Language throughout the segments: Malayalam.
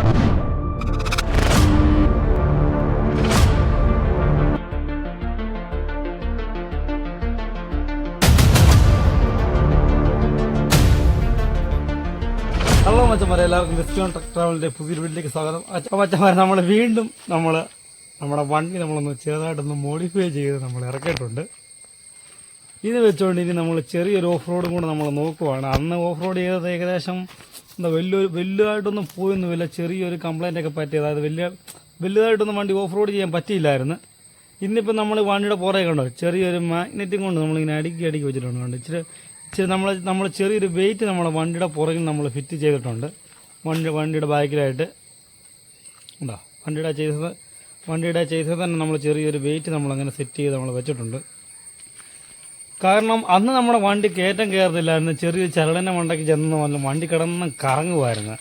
ഹലോ മച്ചന്മാരെ, എല്ലാവർക്കും വെസ്റ്റേൺ ട്രക്ക് ട്രാവലിന്റെ പുതിയൊരു വീട്ടിലേക്ക് സ്വാഗതം. മച്ചന്മാരെ, നമ്മൾ വീണ്ടും നമ്മുടെ വണ്ടി നമ്മളൊന്ന് ചെറുതായിട്ടൊന്ന് മോഡിഫൈ ചെയ്ത് നമ്മൾ ഇറക്കിയിട്ടുണ്ട്. ഇത് വെച്ചുകൊണ്ട് ഇനി നമ്മൾ ചെറിയൊരു ഓഫ് റോഡും കൂടെ നമ്മൾ നോക്കുവാണ്. അന്ന് ഓഫ് റോഡ് ചെയ്തത് ഏകദേശം വലുതായിട്ടൊന്നും പോയൊന്നുമില്ല. ചെറിയൊരു കംപ്ലൈൻ്റ് ഒക്കെ പറ്റി, അതായത് വലുതായിട്ടൊന്നും വണ്ടി ഓഫ് റോഡ് ചെയ്യാൻ പറ്റിയില്ലായിരുന്നു. ഇന്നിപ്പോൾ നമ്മൾ വണ്ടിയുടെ പുറകെ കണ്ടോ, ചെറിയൊരു മാഗ്നറ്റും കൊണ്ട് നമ്മളിങ്ങനെ അടുക്കി വെച്ചിട്ടുണ്ട്. കണ്ടോ, ഇച്ചിരി നമ്മൾ ചെറിയൊരു വെയിറ്റ് നമ്മളെ വണ്ടിയുടെ പുറകിൽ നമ്മൾ ഫിറ്റ് ചെയ്തിട്ടുണ്ട്. വണ്ടിയുടെ ബാക്കിലായിട്ട് ഉണ്ടോ, വണ്ടിയുടെ ചെയ്തത് തന്നെ നമ്മൾ ചെറിയൊരു വെയിറ്റ് നമ്മളങ്ങനെ സെറ്റ് ചെയ്ത് നമ്മൾ വെച്ചിട്ടുണ്ട്. കാരണം അന്ന് നമ്മുടെ വണ്ടി കയറ്റം കയറുന്നില്ലായിരുന്നു. ചെറിയൊരു ചരടനെ മണ്ടയ്ക്ക് ചെന്ന് വണ്ടി കിടന്ന് കറങ്ങുമായിരുന്നു.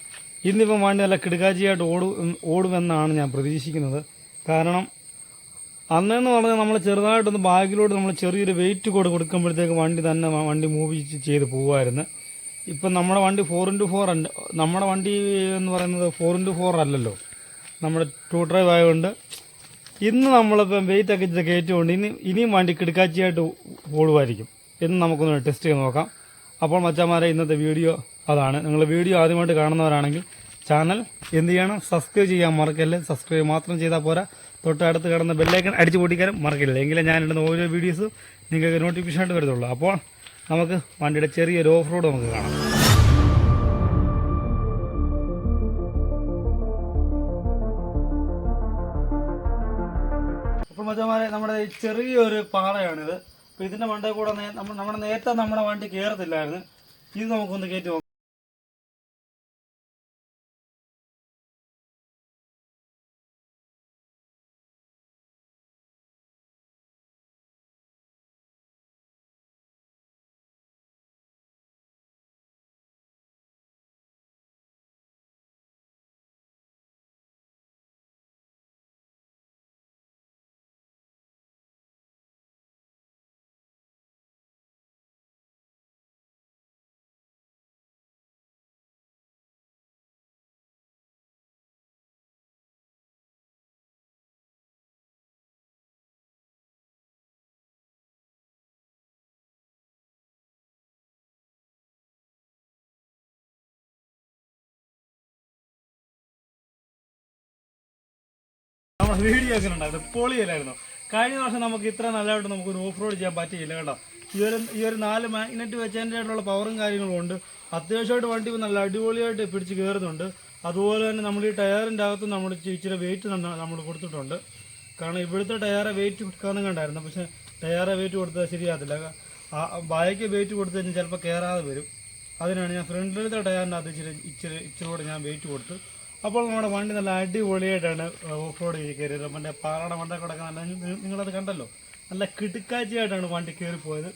ഇന്നിപ്പം വണ്ടി നല്ല കിടുക്കാച്ചിയായിട്ട് ഓടുമെന്നാണ് ഞാൻ പ്രതീക്ഷിക്കുന്നത്. കാരണം അന്നെന്ന് പറഞ്ഞാൽ നമ്മൾ ചെറുതായിട്ടൊന്ന് ബാഗിലോട്ട് നമ്മൾ ചെറിയൊരു വെയിറ്റ് കൊടുക്കുമ്പോഴത്തേക്ക് വണ്ടി മൂവ് ചെയ്ത് പോകുമായിരുന്നു. ഇപ്പം നമ്മുടെ വണ്ടി 4x4 നമ്മുടെ വണ്ടി എന്ന് പറയുന്നത് 4x4 അല്ലല്ലോ, നമ്മുടെ 2 ഡ്രൈവ് ആയതുകൊണ്ട് ഇന്ന് നമ്മളിപ്പം വെയിറ്റൊക്കെ കയറ്റുകൊണ്ട് ഇനിയും വണ്ടി കിടക്കാച്ചിയായിട്ട് ഓടുമായിരിക്കും എന്ന് നമുക്കൊന്ന് ടെസ്റ്റ് ചെയ്ത് നോക്കാം. അപ്പോൾ മച്ചാമാരെ, ഇന്നത്തെ വീഡിയോ അതാണ്. നിങ്ങൾ വീഡിയോ ആദ്യമായിട്ട് കാണുന്നവരാണെങ്കിൽ ചാനൽ എന്ത് ചെയ്യണം, സബ്സ്ക്രൈബ് ചെയ്യാൻ മറക്കല്ലേ. സബ്സ്ക്രൈബ് മാത്രം ചെയ്താൽ പോരാ, തൊട്ടടുത്ത് കിടന്ന ബെല്ലൈക്കൺ അടിച്ചു പൊട്ടിക്കാനും മറക്കില്ല. എങ്കിലും ഞാനിടുന്ന ഓരോ വീഡിയോസും നിങ്ങൾക്ക് നോട്ടിഫിക്കേഷൻ ആയിട്ട് വരുത്തുള്ളൂ. അപ്പോൾ നമുക്ക് വണ്ടിയുടെ ചെറിയൊരു ഓഫ് റോഡ് നമുക്ക് കാണാം. അപ്പോൾ മച്ചന്മാരെ, നമ്മുടെ ചെറിയൊരു പാറയാണിത്. അപ്പോൾ ഇതിൻ്റെ മണ്ടയിൽ കൂടെ നേരത്തെ നമ്മുടെ വണ്ടി കയറത്തില്ലായിരുന്നു. ഇത് നമുക്കൊന്ന് കയറ്റി നോക്കാം. നമ്മുടെ വീഡിയോ ഒക്കെ ഉണ്ടായിരുന്നു, പൊളിയല്ലായിരുന്നു. കഴിഞ്ഞ വർഷം നമുക്ക് ഇത്ര നല്ലതായിട്ട് നമുക്കൊരു ഓഫ് റോഡ് ചെയ്യാൻ പറ്റിയില്ല കേട്ടോ. ഈ ഒരു 4 മാഗ്നറ്റ് വെച്ചതിൻ്റെ ആയിട്ടുള്ള പവറും കാര്യങ്ങളും ഉണ്ട്. അത്യാവശ്യമായിട്ട് വണ്ടി നല്ല അടിപൊളിയായിട്ട് പിടിച്ച് കയറുന്നുണ്ട്. അതുപോലെ തന്നെ നമ്മൾ ഈ ടയറിൻ്റെ അകത്ത് നമ്മൾ ഇച്ചിരി വെയിറ്റ് നമ്മൾ കൊടുത്തിട്ടുണ്ട്. കാരണം ഇവിടുത്തെ ടയറെ വെയിറ്റ് കൊടുക്കാനും കണ്ടായിരുന്നു, പക്ഷേ ടയറെ വെയിറ്റ് കൊടുത്താൽ ശരിയാകത്തില്ല. ബാക്ക് വെയിറ്റ് കൊടുത്തു കഴിഞ്ഞാൽ ചിലപ്പോൾ കയറാതെ വരും. അതിനാണ് ഞാൻ ഫ്രണ്ടിലത്തെ ടയറിൻ്റെ അകത്ത് ഇച്ചിരി ഞാൻ വെയിറ്റ് കൊടുത്തു. അപ്പോൾ നമ്മുടെ വണ്ടി നല്ല അടിപൊളിയായിട്ടാണ് ഓഫ് റോഡ് കയറിയത്. മറ്റേ പാറയുടെ മണ്ടക്കൊടൊക്കെ നിങ്ങളത് കണ്ടല്ലോ, നല്ല കിടുക്കാച്ചിയായിട്ടാണ് വണ്ടി കയറിപ്പോയത്.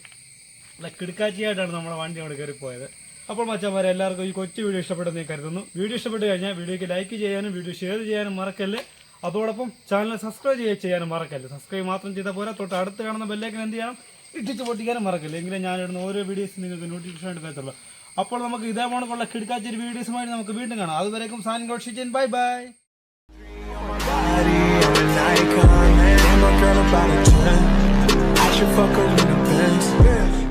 നല്ല കിടുക്കാച്ചിയായിട്ടാണ് നമ്മുടെ വണ്ടി അവിടെ കയറിപ്പോയത്. അപ്പോൾ മച്ചന്മാരെ, എല്ലാവർക്കും ഈ കൊച്ചു വീഡിയോ ഇഷ്ടപ്പെട്ടെന്ന് ഞാൻ കരുതുന്നു. വീഡിയോ ഇഷ്ടപ്പെട്ട് കഴിഞ്ഞാൽ വീഡിയോയ്ക്ക് ലൈക്ക് ചെയ്യാനും വീഡിയോ ഷെയർ ചെയ്യാനും മറക്കല്ലേ. അതോടൊപ്പം ചാനൽ സബ്സ്ക്രൈബ് ചെയ്യാനും മറക്കല്ലേ. സബ്സ്ക്രൈബ് മാത്രം ചെയ്താൽ പോരാ, തൊട്ട് അടുത്ത് കാണുന്ന ബെല്ലൈക്കൻ എന്ത് ചെയ്യണം, ഇട്ടിച്ച് പൊട്ടിക്കാനും മറക്കല്ലേ. എങ്കിലും ഞാനിടുന്ന ഓരോ വീഡിയോസും നിങ്ങൾക്ക് നോട്ടിഫിക്കേഷൻ ആയിട്ട് വരത്തുള്ളൂ. അപ്പോൾ നമുക്ക് ഇതേപോലുള്ള കിടക്കാച്ചൊരു വീഡിയോസുമായി നമുക്ക് വീണ്ടും കാണാം. അതുവരേക്കും signing out Shijan, bye bye. I should fuck her in the Benz.